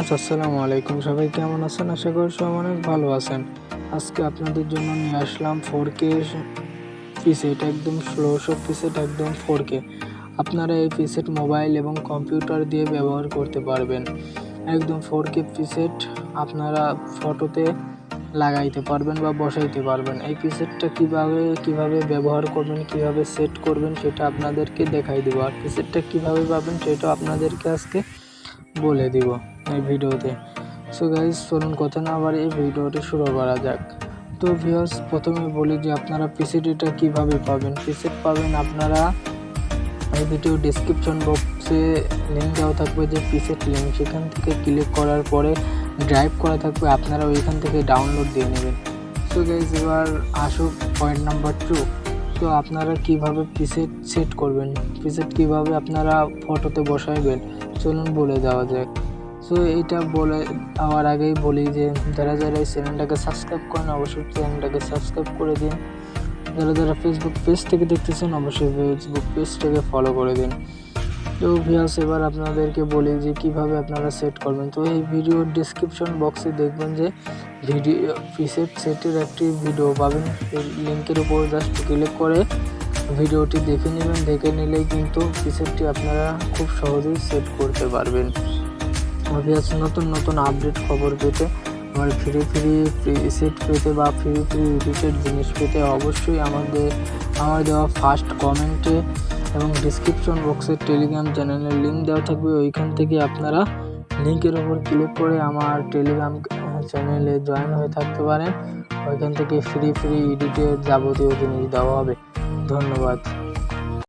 Viewers আসসালামু আলাইকুম। সবাই কেমন আছেন? আশা করি সবাই অনেক ভালো আছেন। আজকে আপনাদের জন্য নিয়ে আসলাম 4K প্রিসেট, একদম স্লো সব প্রিসেট, একদম 4K। আপনারা এই প্রিসেট মোবাইল এবং কম্পিউটার দিয়ে ব্যবহার করতে পারবেন। একদম 4K প্রিসেট আপনারা ফটোতে লাগাইতে পারবেন বা বসাইতে পারবেন। এই প্রিসেটটা কিভাবে ব্যবহার করবেন, কিভাবে সেট করবেন সেটা আপনাদেরকে দেখাই দেবো। আর প্রিসেটটা কিভাবে পাবেন সেটাও আপনাদেরকে আজকে বলে দিব এই ভিডিওতে। সো গাইস, চলুন কথা না বাড়িয়ে এই ভিডিওটি শুরু করা যাক। তো ভিউয়ার্স, প্রথমে বলি যে আপনারা প্রিসেট এটা কীভাবে পাবেন। প্রিসেট পাবেন আপনারা এই ভিডিও ডেসক্রিপশন বক্সে লিঙ্ক দেওয়া থাকবে, যে প্রিসেট লিঙ্ক, সেখান থেকে ক্লিক করার পরে ড্রাইভ করা থাকবে, আপনারা ওইখান থেকে ডাউনলোড দিয়ে নেবেন। সো গাইস, এবার আসুক পয়েন্ট নাম্বার 2। তো আপনারা কিভাবে প্রিসেট সেট করবেন, প্রিসেট কিভাবে আপনারা ফটোতে বসাইবেন, চলুন বলে দেওয়া যাক। সো এইটা বলে দেওয়ার আগেই বলি যে যারা এই চ্যানেলটাকে সাবস্ক্রাইব করেন অবশ্যই চ্যানেলটাকে সাবস্ক্রাইব করে দিন। যারা ফেসবুক পেজ থেকে দেখতেছেন অবশ্যই ফেসবুক পেজটাকে ফলো করে দিন। তো ভিউয়ার্স, এবার আপনাদেরকে বলি যে কিভাবে আপনারা সেট করবেন। তো এই ভিডিওর ডেসক্রিপশন বক্সে দেখবেন যে ভিডিও প্রিসেট সেটের একটি ভিডিও পাবেন। সেই লিঙ্কের উপর জাস্ট ক্লিক করে ভিডিওটি দেখে নেবেন। দেখে নিলেই কিন্তু প্রিসেটটি আপনারা খুব সহজেই সেট করতে পারবেন। ভিউয়ার্স, নতুন আপডেট খবর পেতে, আমার ফ্রি প্রিসেট পেতে বা ফ্রি এডিটেড জিনিস পেতে অবশ্যই আমার দেওয়া ফার্স্ট কমেন্টে এবং ডিসক্রিপশন বক্সে টেলিগ্রাম চ্যানেলের লিঙ্ক দেওয়া থাকবে। ওইখান থেকে আপনারা লিঙ্কের ওপর ক্লিক করে আমার টেলিগ্রাম চ্যানেলে জয়েন হয়ে থাকতে পারেন। ওইখান থেকে ফ্রি এডিটের যাবতীয় জিনিস দেওয়া হবে। ধন্যবাদ।